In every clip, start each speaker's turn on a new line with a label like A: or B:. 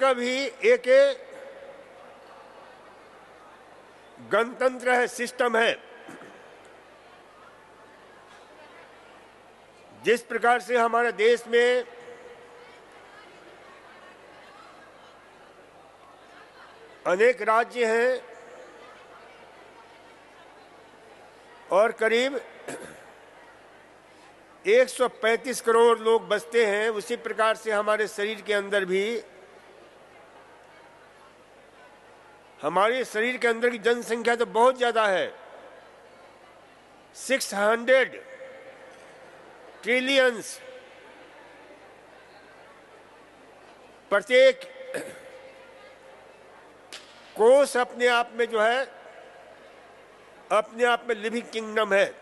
A: का भी एक गणतंत्र है, सिस्टम है। जिस प्रकार से हमारे देश में अनेक राज्य हैं और करीब 135 करोड़ लोग बसते हैं, उसी प्रकार से हमारे शरीर के अंदर भी, हमारे शरीर के अंदर की जनसंख्या तो बहुत ज्यादा है। 600 ट्रिलियंस। प्रत्येक कोष अपने आप में जो है, अपने आप में लिविंग किंगडम है,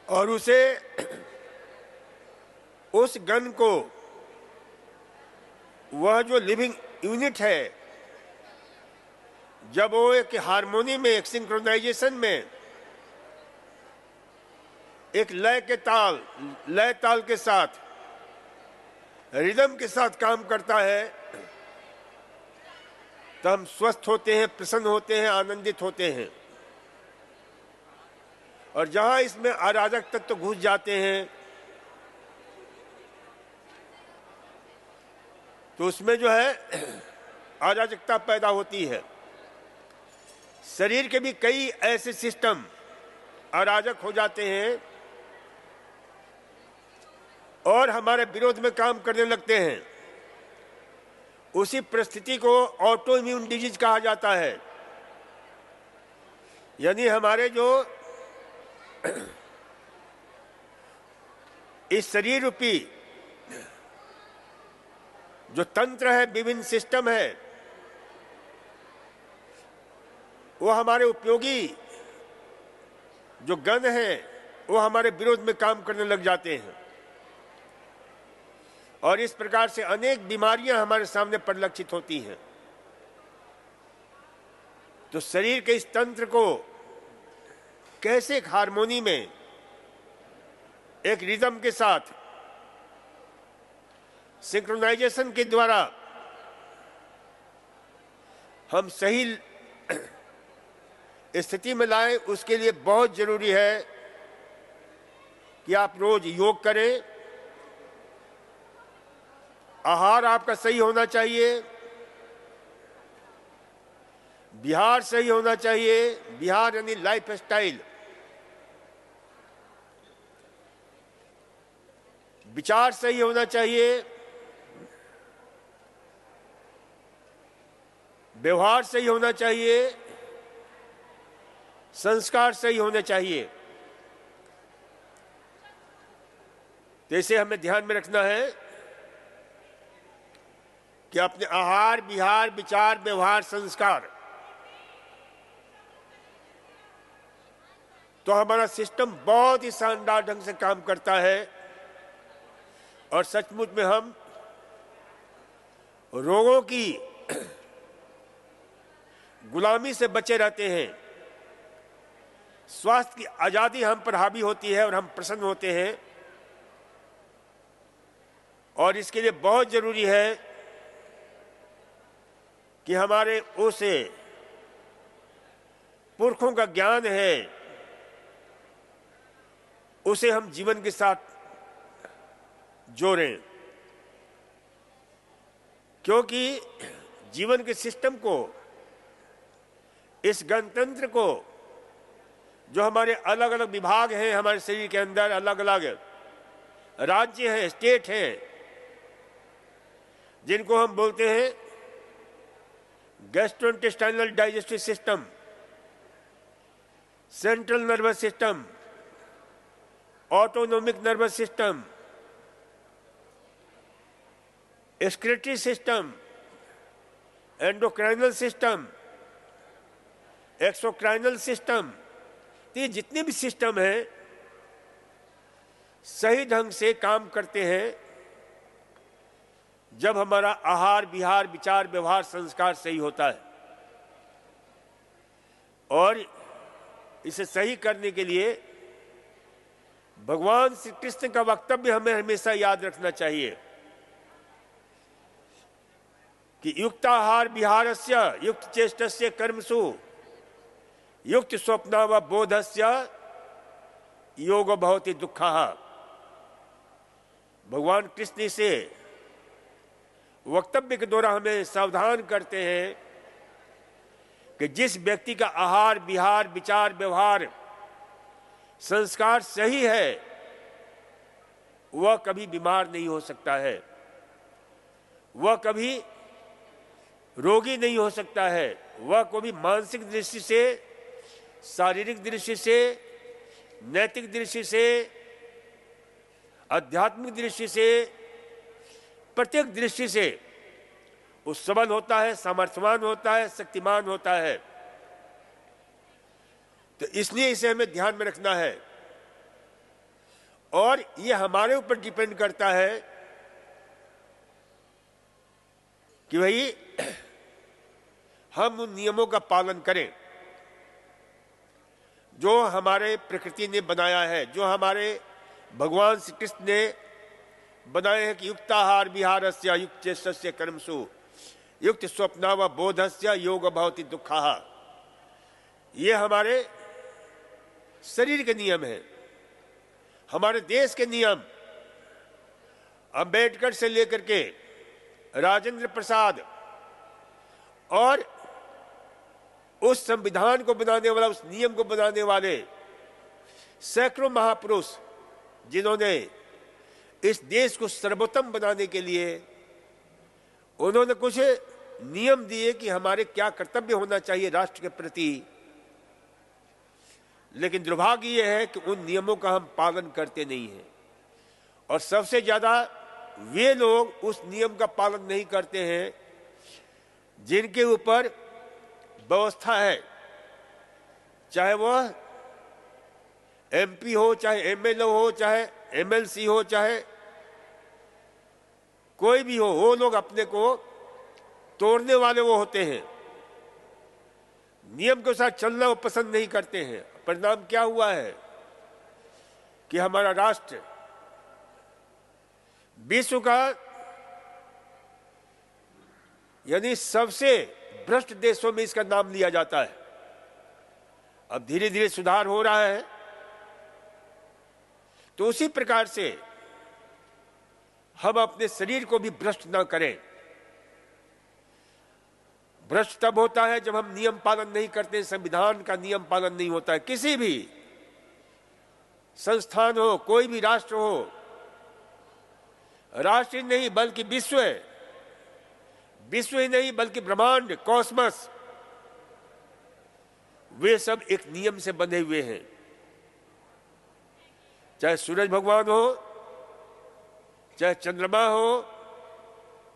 A: और उसे, उस गण को, वह जो लिविंग यूनिट है, जब वो एक हार्मोनी में, एक सिंक्रोनाइजेशन में, एक लय ताल के साथ, रिदम के साथ काम करता है, तो हम स्वस्थ होते हैं, प्रसन्न होते हैं, आनंदित होते हैं। और जहां इसमें अराजक तत्व घुस जाते हैं, तो उसमें जो है अराजकता पैदा होती है। शरीर के भी कई ऐसे सिस्टम अराजक हो जाते हैं और हमारे विरोध में काम करने लगते हैं। उसी परिस्थिति को ऑटो इम्यून डिजीज कहा जाता है। यानी हमारे जो इस शरीर रूपी जो तंत्र है, विभिन्न सिस्टम है, वो हमारे उपयोगी जो गण हैं, वो हमारे विरोध में काम करने लग जाते हैं, और इस प्रकार से अनेक बीमारियां हमारे सामने परिलक्षित होती हैं। तो शरीर के इस तंत्र को कैसे एक हार्मोनी में, एक रिदम के साथ, सिंक्रोनाइजेशन के द्वारा हम सही स्थिति में लाएं, उसके लिए बहुत जरूरी है कि आप रोज योग करें। आहार आपका सही होना चाहिए, विहार सही होना चाहिए। विहार यानी लाइफ स्टाइल। विचार सही होना चाहिए, व्यवहार सही होना चाहिए, संस्कार सही होने चाहिए। तो इसे हमें ध्यान में रखना है कि अपने आहार, विहार, विचार, व्यवहार, संस्कार, तो हमारा सिस्टम बहुत ही शानदार ढंग से काम करता है और सचमुच में हम रोगों की गुलामी से बचे रहते हैं। स्वास्थ्य की आजादी हम पर हावी होती है और हम प्रसन्न होते हैं। और इसके लिए बहुत जरूरी है कि हमारे उस पुरखों का ज्ञान है, उसे हम जीवन के साथ जोड़ें, क्योंकि जीवन के सिस्टम को, इस गणतंत्र को, जो हमारे अलग अलग विभाग हैं हमारे शरीर के अंदर, अलग अलग राज्य हैं, स्टेट हैं, जिनको हम बोलते हैं gastrointestinal digestive system, central nervous system, autonomic nervous system, excretory system, endocrinal system, exocrinal system. ये जितने भी सिस्टम हैं सही ढंग से काम करते हैं जब हमारा आहार, विहार, विचार, व्यवहार, संस्कार सही होता है। और इसे सही करने के लिए भगवान श्री कृष्ण का वक्तव्य हमें हमेशा याद रखना चाहिए कि युक्ताहार विहारस्य युक्त चेष्टस्य कर्मसु युक्त स्वप्नावबोधस्य योग भवति दुःखः। भगवान कृष्ण से वक्तव्य के द्वारा हमें सावधान करते हैं कि जिस व्यक्ति का आहार विहार विचार व्यवहार संस्कार सही है वह कभी बीमार नहीं हो सकता है, वह कभी रोगी नहीं हो सकता है, वह कभी मानसिक दृष्टि से शारीरिक दृष्टि से नैतिक दृष्टि से आध्यात्मिक दृष्टि से प्रत्येक दृष्टि से वो सबल होता है, सामर्थ्यवान होता है, शक्तिमान होता है। तो इसलिए इसे हमें ध्यान में रखना है और ये हमारे ऊपर डिपेंड करता है कि भाई हम उन नियमों का पालन करें जो हमारे प्रकृति ने बनाया है, जो हमारे भगवान श्री कृष्ण ने बनाए हैं कि युक्ताहार विहारस्य युक्त चेष्टस्य कर्मसु युक्त स्वप्नावबोधस्य योग भवति दुःखः। ये हमारे शरीर के नियम हैं, हमारे देश के नियम। अंबेडकर से लेकर के राजेंद्र प्रसाद और उस संविधान को बनाने वाला, उस नियम को बनाने वाले सैकड़ों महापुरुष जिन्होंने इस देश को सर्वोत्तम बनाने के लिए उन्होंने कुछ नियम दिए कि हमारे क्या कर्तव्य होना चाहिए राष्ट्र के प्रति। लेकिन दुर्भाग्य यह है कि उन नियमों का हम पालन करते नहीं हैं और सबसे ज्यादा वे लोग उस नियम का पालन नहीं करते हैं जिनके ऊपर व्यवस्था है, चाहे वह एमपी हो, चाहे एमएलए हो, चाहे एमएलसी हो, चाहे कोई भी हो, वो लोग अपने को तोड़ने वाले वो होते हैं, नियम के साथ चलना वो पसंद नहीं करते हैं। परिणाम क्या हुआ है कि हमारा राष्ट्र विश्व का यानी सबसे भ्रष्ट देशों में इसका नाम लिया जाता है। अब धीरे धीरे सुधार हो रहा है। तो उसी प्रकार से हम अपने शरीर को भी भ्रष्ट ना करें। भ्रष्ट तब होता है जब हम नियम पालन नहीं करते, संविधान का नियम पालन नहीं होता है। किसी भी संस्थान हो, कोई भी राष्ट्र हो, राष्ट्र ही नहीं बल्कि विश्व ही नहीं बल्कि ब्रह्मांड कॉस्मस, वे सब एक नियम से बंधे हुए हैं। चाहे सूरज भगवान हो, चाहे चंद्रमा हो,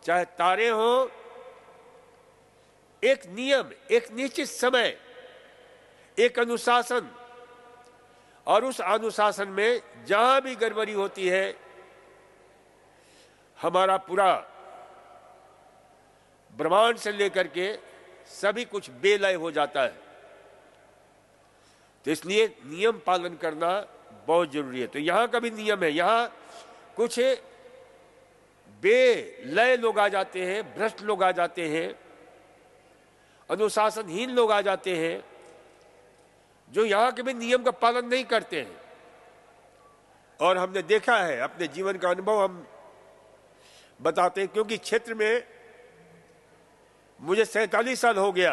A: चाहे तारे हो, एक नियम, एक निश्चित समय, एक अनुशासन, और उस अनुशासन में जहां भी गड़बड़ी होती है हमारा पूरा ब्रह्मांड से लेकर के सभी कुछ बेलय हो जाता है। तो इसलिए नियम पालन करना बहुत जरूरी है। तो यहां का भी नियम है, यहां कुछ बेलय लोग आ जाते हैं, भ्रष्ट लोग आ जाते हैं, अनुशासनहीन लोग आ जाते हैं जो यहां के भी नियम का पालन नहीं करते हैं। और हमने देखा है, अपने जीवन का अनुभव हम बताते हैं, क्योंकि क्षेत्र में मुझे 47 साल हो गया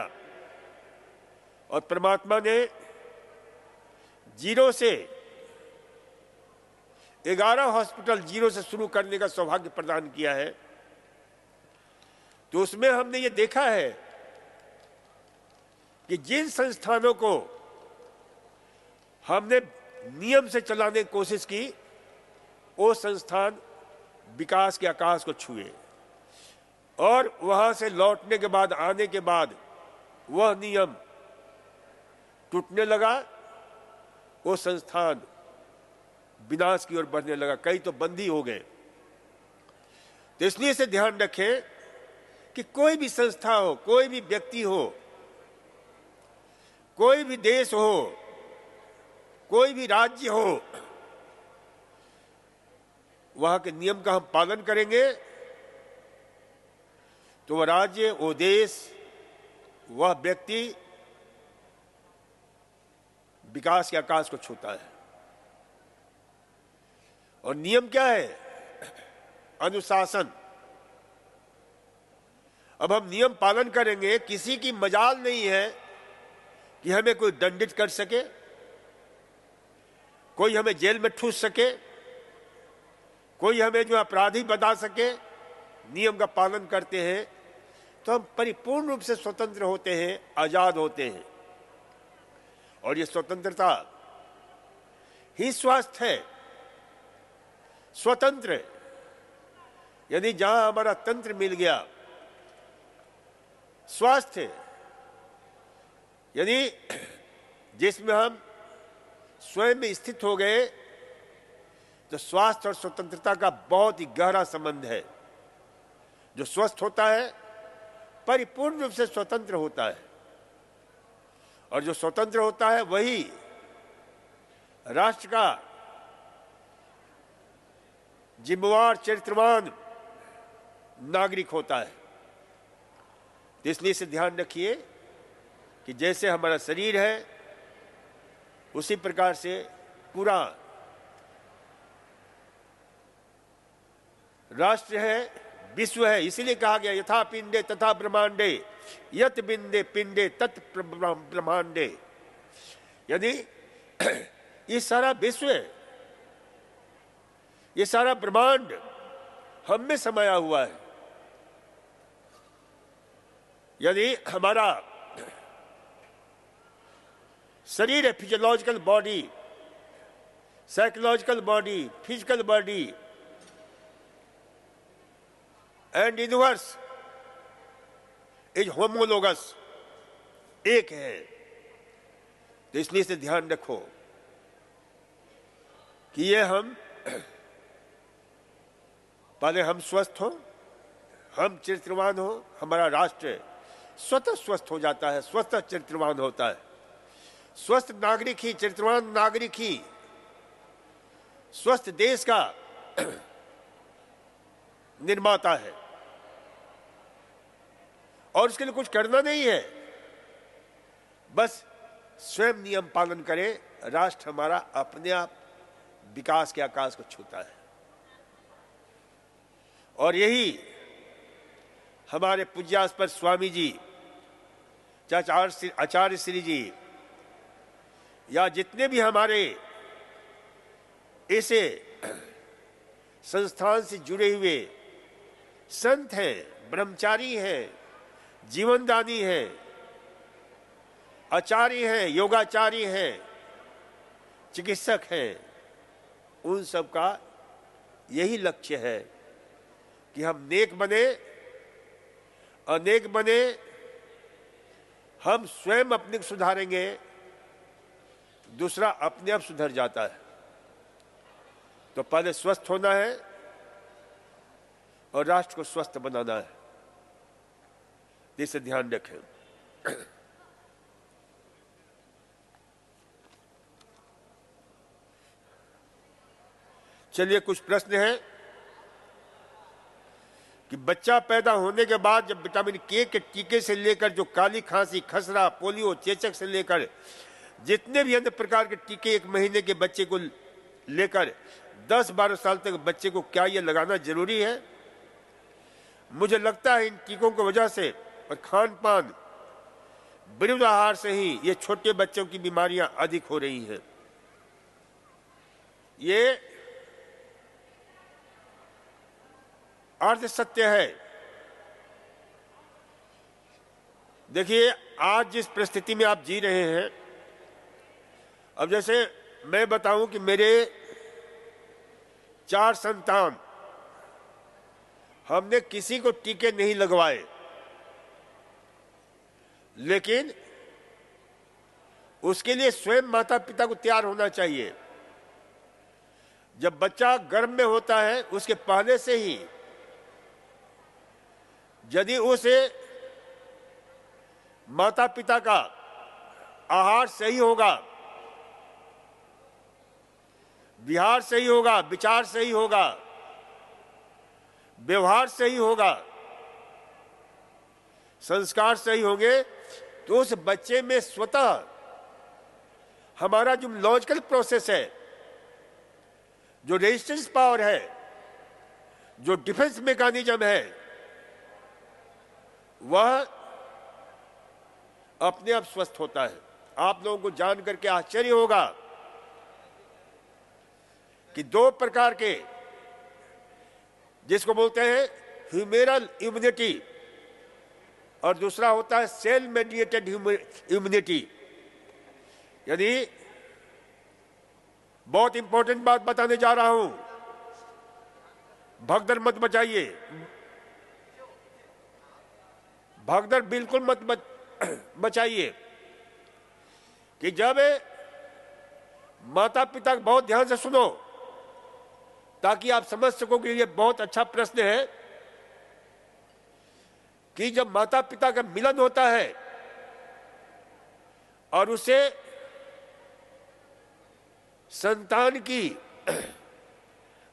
A: और परमात्मा ने 0 से 11 हॉस्पिटल 0 से शुरू करने का सौभाग्य प्रदान किया है। तो उसमें हमने ये देखा है कि जिन संस्थानों को हमने नियम से चलाने की कोशिश की, वो संस्थान विकास के आकाश को छुए, और वहां से लौटने के बाद, आने के बाद वह नियम टूटने लगा, वो संस्थान विनाश की ओर बढ़ने लगा, कई तो बंदी हो गए। तो इसलिए से ध्यान रखें कि कोई भी संस्था हो, कोई भी व्यक्ति हो, कोई भी देश हो, कोई भी राज्य हो, वहां के नियम का हम पालन करेंगे तो वह राज्य, वो देश, वह व्यक्ति विकास के आकाश को छूता है। और नियम क्या है? अनुशासन। अब हम नियम पालन करेंगे, किसी की मजाल नहीं है कि हमें कोई दंडित कर सके, कोई हमें जेल में ठूस सके, कोई हमें जो अपराधी बता सके। नियम का पालन करते हैं तो हम परिपूर्ण रूप से स्वतंत्र होते हैं, आजाद होते हैं। और ये स्वतंत्रता ही स्वास्थ्य है। स्वतंत्र यानी जहां हमारा तंत्र मिल गया, स्वास्थ्य यानी जिसमें हम स्वयं में स्थित हो गए, तो स्वास्थ्य और स्वतंत्रता का बहुत ही गहरा संबंध है। जो स्वस्थ होता है परिपूर्ण रूप से स्वतंत्र होता है, और जो स्वतंत्र होता है वही राष्ट्र का जिम्मेवार, चरित्रवान नागरिक होता है। तो इसलिए इसे ध्यान रखिए कि जैसे हमारा शरीर है, उसी प्रकार से पूरा राष्ट्र है, विश्व है। इसीलिए कहा गया यथा पिंडे तथा ब्रह्मांडे, यत बिंदे पिंडे तत् ब्रह्मांडे। यानी ये सारा विश्व है, ये सारा ब्रह्मांड हम में समाया हुआ है। यदि हमारा शरीर है, physiological body, psychological body, physical body and universe is homologous, एक है। तो इसलिए से ध्यान रखो कि ये हम पहले हम स्वस्थ हो, हम चरित्रवान हो, हमारा राष्ट्र स्वतः स्वस्थ हो जाता है, स्वतः चरित्रवान होता है। स्वस्थ नागरिक ही, चरित्रवान नागरिक ही स्वस्थ देश का निर्माता है। और उसके लिए कुछ करना नहीं है, बस स्वयं नियम पालन करे, राष्ट्र हमारा अपने आप विकास के आकाश को छूता है। और यही हमारे पूज्यास्पद स्वामी जी, आचार्य श्री जी, या जितने भी हमारे ऐसे संस्थान से जुड़े हुए संत हैं, ब्रह्मचारी हैं, जीवनदानी हैं, आचार्य हैं, योगाचारी हैं, चिकित्सक हैं, उन सब का यही लक्ष्य है कि हम नेक बने, अनेक बने। हम स्वयं अपने को सुधारेंगे, दूसरा अपने आप सुधर जाता है। तो पहले स्वस्थ होना है और राष्ट्र को स्वस्थ बनाना है। इसे ध्यान रखें। चलिए कुछ प्रश्न हैं कि बच्चा पैदा होने के बाद जब विटामिन के टीके से लेकर जो काली खांसी, खसरा, पोलियो, चेचक से लेकर जितने भी अन्य प्रकार के टीके एक महीने के बच्चे को लेकर 10-12 साल तक बच्चे को क्या ये लगाना जरूरी है? मुझे लगता है इन टीकों की वजह से और खान पान, विरुद्ध आहार से ही ये छोटे बच्चों की बीमारियां अधिक हो रही हैं। ये अर्थ सत्य है। देखिए आज जिस परिस्थिति में आप जी रहे हैं, अब जैसे मैं बताऊं कि मेरे 4 संतान, हमने किसी को टीके नहीं लगवाए, लेकिन उसके लिए स्वयं माता पिता को तैयार होना चाहिए। जब बच्चा गर्भ में होता है उसके पहले से ही यदि उसे माता पिता का आहार सही होगा, विहार सही होगा, विचार सही होगा, व्यवहार सही होगा, संस्कार सही होंगे तो उस बच्चे में स्वतः हमारा जो लॉजिकल प्रोसेस है, जो रेजिस्टेंस पावर है, जो डिफेंस मैकेनिज्म है, वह अपने आप स्वस्थ होता है। आप लोगों को जान करके आश्चर्य होगा कि दो प्रकार के, जिसको बोलते हैं ह्यूमेरल इम्यूनिटी और दूसरा होता है सेल मेडिएटेड इम्यूनिटी। यानी बहुत इंपॉर्टेंट बात बताने जा रहा हूं, भगदड़ मत मचाइए, भगदड़ बिल्कुल मत मचाइए। कि जब माता पिता बहुत ध्यान से सुनो ताकि आप समझ सको कि ये बहुत अच्छा प्रश्न है कि जब माता पिता का मिलन होता है और उसे संतान की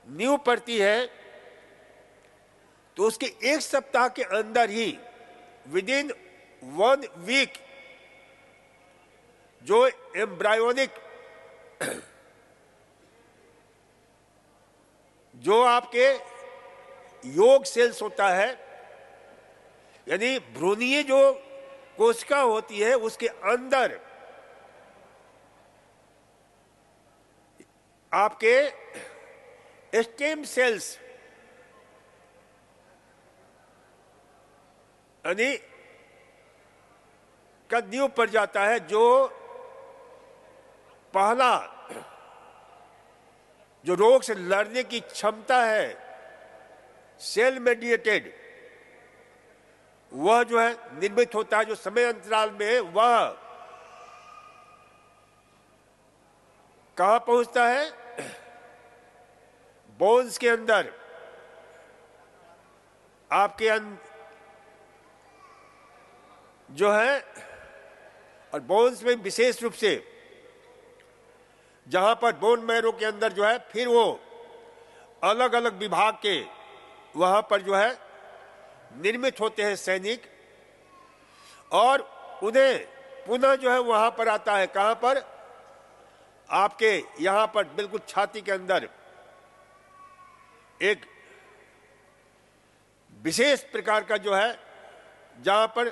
A: नींव पड़ती है तो उसके एक सप्ताह के अंदर ही, विद इन 1 वीक, जो एम्ब्रायोनिक, जो आपके योग सेल्स होता है, यानी भ्रूणीय जो कोशिका होती है, उसके अंदर आपके स्टेम सेल्स यानी का नींव पड़ जाता है, जो पहला जो रोग से लड़ने की क्षमता है सेल मेडिएटेड, वह जो है निर्मित होता है, जो समय अंतराल में वह कहां पहुंचता है, बोन्स के अंदर, आपके जो है, और बोन्स में विशेष रूप से जहां पर बोन मैरो के अंदर जो है, फिर वो अलग अलग विभाग के वहां पर जो है निर्मित होते हैं सैनिक, और उन्हें पुनः जो है वहां पर आता है, कहां पर, आपके यहां पर बिल्कुल छाती के अंदर एक विशेष प्रकार का जो है, जहां पर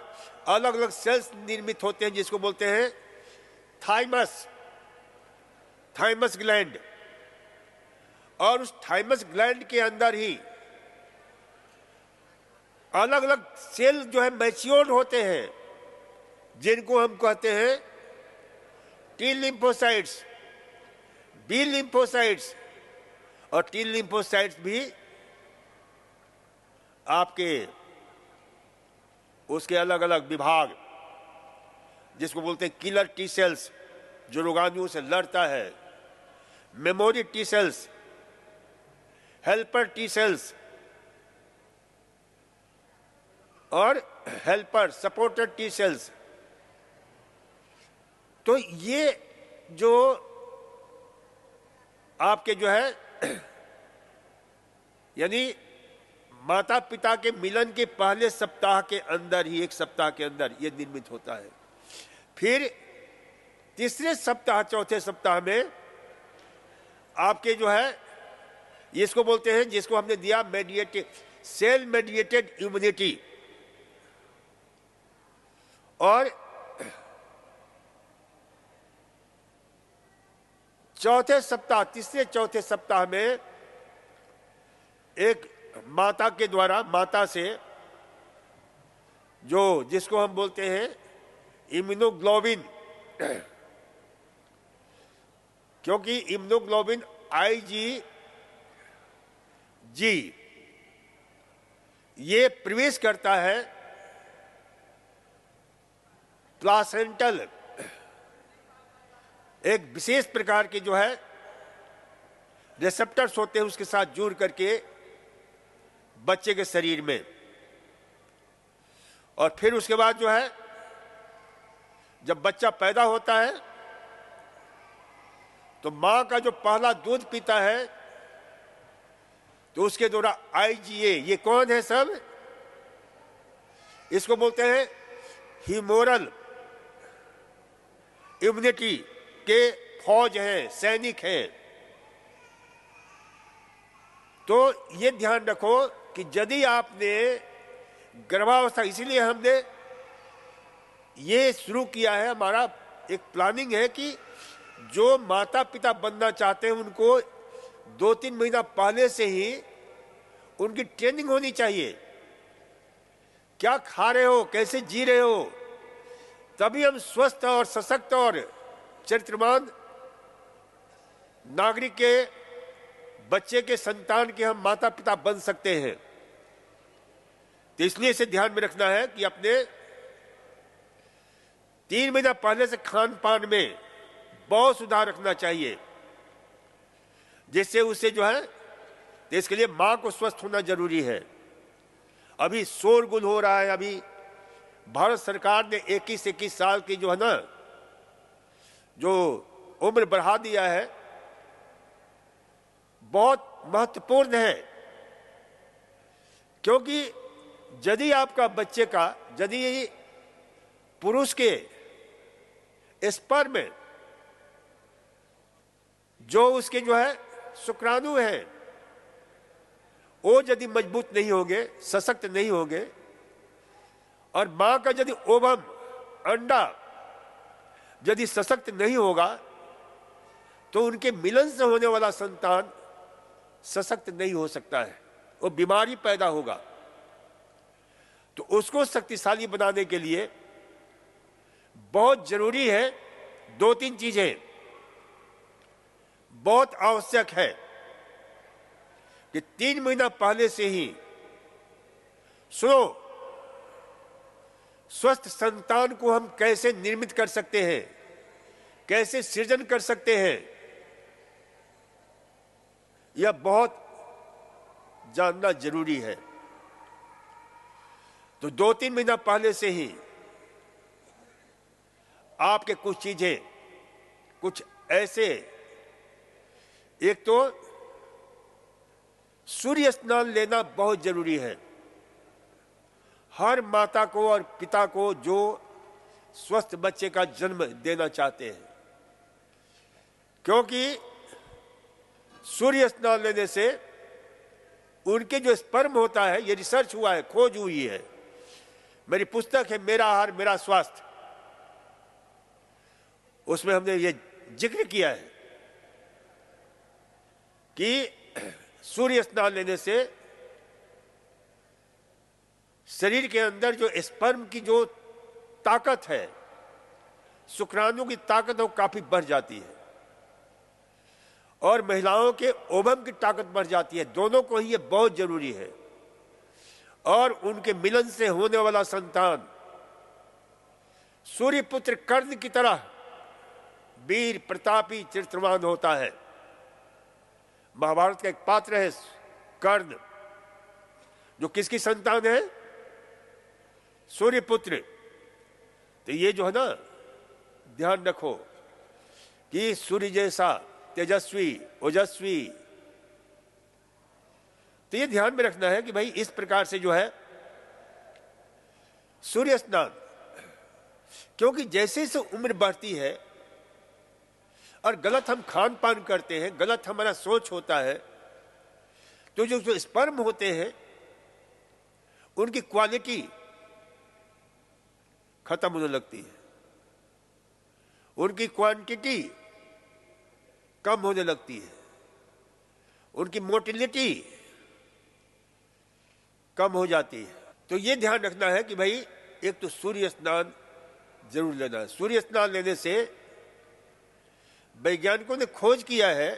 A: अलग अलग सेल्स निर्मित होते हैं, जिसको बोलते हैं थाइमस ग्लैंड। और उस थाइमस ग्लैंड के अंदर ही अलग अलग सेल जो है मैच्योर होते हैं, जिनको हम कहते हैं टी लिम्फोसाइट्स, बी लिम्फोसाइट्स, और टी लिम्फोसाइट्स भी आपके उसके अलग अलग विभाग, जिसको बोलते हैं किलर टी सेल्स, जो रोगाणुओं से लड़ता है, memory T cells, helper T cells, और हेल्पर सपोर्टेड टी सेल्स। तो ये जो आपके जो है यानी माता पिता के मिलन के पहले सप्ताह के अंदर ही, एक सप्ताह के अंदर ये निर्मित होता है। फिर तीसरे सप्ताह, चौथे सप्ताह में आपके जो है, इसको बोलते हैं, जिसको हमने दिया मेडिएटेड, सेल मेडिएटेड इम्यूनिटी। और चौथे सप्ताह, तीसरे चौथे सप्ताह में एक माता के द्वारा, माता से जो, जिसको हम बोलते हैं इम्यूनोग्लोबिन, क्योंकि इम्यूनोग्लोबिन IgG ये प्रवेश करता है प्लासेंटल, एक विशेष प्रकार के जो है रिसेप्टर्स होते हैं, उसके साथ जुड़ करके बच्चे के शरीर में। और फिर उसके बाद जो है, जब बच्चा पैदा होता है तो मां का जो पहला दूध पीता है तो उसके द्वारा IgA, ये कौन है सब, इसको बोलते हैं ह्यूमोरल इम्यूनिटी के फौज हैं, सैनिक हैं। तो ये ध्यान रखो कि यदि आपने गर्भावस्था, इसीलिए हमने ये शुरू किया है, हमारा एक प्लानिंग है कि जो माता पिता बनना चाहते हैं उनको 2-3 महीना पहले से ही उनकी ट्रेनिंग होनी चाहिए। क्या खा रहे हो, कैसे जी रहे हो, तभी हम स्वस्थ और सशक्त और चरित्रवान नागरिक के बच्चे के संतान के हम माता पिता बन सकते हैं। तो इसलिए इसे ध्यान में रखना है कि अपने 3 महीना पहले से खान पान में बहुत सुधार रखना चाहिए, जिससे उसे जो है, तो इसके लिए मां को स्वस्थ होना जरूरी है। अभी शोरगुल हो रहा है, अभी भारत सरकार ने 21 साल की जो है ना, जो उम्र बढ़ा दिया है, बहुत महत्वपूर्ण है। क्योंकि यदि आपका बच्चे का, यदि पुरुष के स्पर्म में जो उसके जो है शुक्राणु है, वो यदि मजबूत नहीं होंगे, सशक्त नहीं होंगे, और मां का यदि ओवम, अंडा यदि सशक्त नहीं होगा, तो उनके मिलन से होने वाला संतान सशक्त नहीं हो सकता है, वो बीमारी पैदा होगा। तो उसको शक्तिशाली बनाने के लिए बहुत जरूरी है 2-3 चीजें, बहुत आवश्यक है कि 3 महीना पहले से ही सुनो, स्वस्थ संतान को हम कैसे निर्मित कर सकते हैं, कैसे सृजन कर सकते हैं, यह बहुत जानना जरूरी है। तो 2-3 महीना पहले से ही आपके कुछ चीजें, कुछ ऐसे, एक तो सूर्य स्नान लेना बहुत जरूरी है हर माता को और पिता को जो स्वस्थ बच्चे का जन्म देना चाहते हैं। क्योंकि सूर्य स्नान लेने से उनके जो स्पर्म होता है, ये रिसर्च हुआ है, खोज हुई है, मेरी पुस्तक है मेरा आहार मेरा स्वास्थ्य, उसमें हमने ये जिक्र किया है कि सूर्य स्नान लेने से शरीर के अंदर जो स्पर्म की जो ताकत है, शुक्राणु की ताकत, वो काफी बढ़ जाती है, और महिलाओं के ओवम की ताकत बढ़ जाती है। दोनों को ही ये बहुत जरूरी है, और उनके मिलन से होने वाला संतान सूर्यपुत्र कर्ण की तरह वीर प्रतापी चरित्रवान होता है। महाभारत का एक पात्र है कर्ण, जो किसकी संतान है? सूर्यपुत्र। तो ये जो है ना, ध्यान रखो कि सूर्य जैसा तेजस्वी, ओजस्वी, तो ये ध्यान में रखना है कि भाई इस प्रकार से जो है सूर्य स्नान, क्योंकि जैसे से उम्र बढ़ती है और गलत हम खान पान करते हैं, गलत हमारा सोच होता है, तो जो स्पर्म होते हैं उनकी क्वालिटी खत्म होने लगती है, उनकी क्वांटिटी कम होने लगती है, उनकी मोटिलिटी कम हो जाती है। तो ये ध्यान रखना है कि भाई एक तो सूर्य स्नान जरूर लेना है। सूर्य स्नान लेने से वैज्ञानिकों ने खोज किया है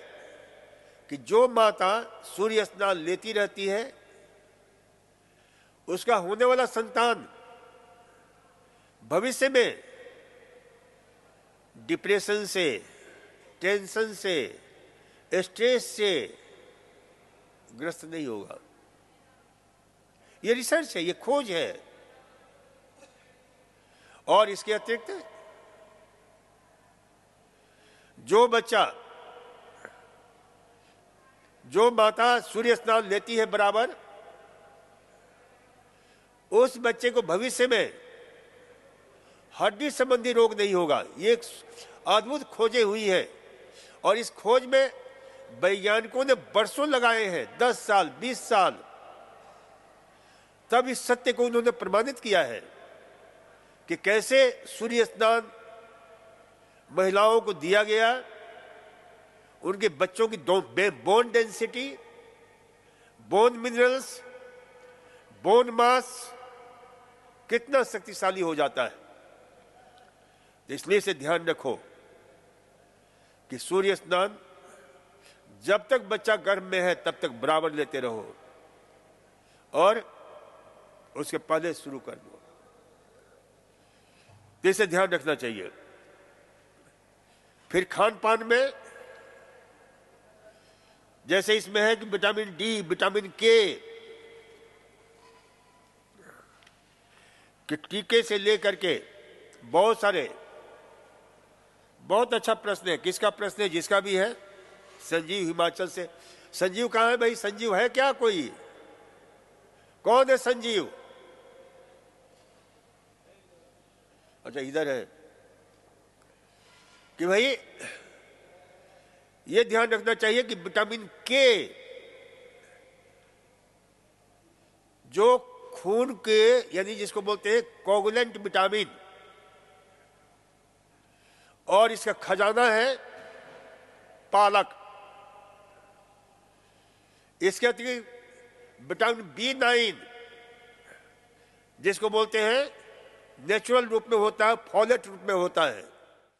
A: कि जो माता सूर्य स्नान लेती रहती है, उसका होने वाला संतान भविष्य में डिप्रेशन से, टेंशन से, स्ट्रेस से ग्रस्त नहीं होगा। ये रिसर्च है, ये खोज है। और इसके अतिरिक्त जो बच्चा, जो माता सूर्य स्नान लेती है बराबर, उस बच्चे को भविष्य में हड्डी संबंधी रोग नहीं होगा। ये एक अद्भुत खोजें हुई है और इस खोज में वैज्ञानिकों ने वर्षों लगाए हैं, 10 साल 20 साल, तब इस सत्य को उन्होंने प्रमाणित किया है कि कैसे सूर्य स्नान महिलाओं को दिया गया, उनके बच्चों की bone density, bone minerals, bone mass कितना शक्तिशाली हो जाता है। इसलिए से ध्यान रखो कि सूर्य स्नान जब तक बच्चा गर्भ में है तब तक बराबर लेते रहो और उसके पहले शुरू कर दो। इसे ध्यान रखना चाहिए। फिर खान पान में जैसे इसमें है कि विटामिन डी, विटामिन के, कि टीके से लेकर के बहुत सारे, बहुत अच्छा प्रश्न है। किसका प्रश्न है? जिसका भी है। संजीव हिमाचल से। संजीव कहाँ है भाई? संजीव है क्या कोई? कौन है संजीव? अच्छा इधर है कि भाई ये ध्यान रखना चाहिए कि विटामिन के जो खून के, यानी जिसको बोलते हैं कोगुलेंट विटामिन, और इसका खजाना है पालक। इसके अतिरिक्त विटामिन B9 जिसको बोलते हैं नेचुरल रूप में होता है, फॉलेट रूप में होता है,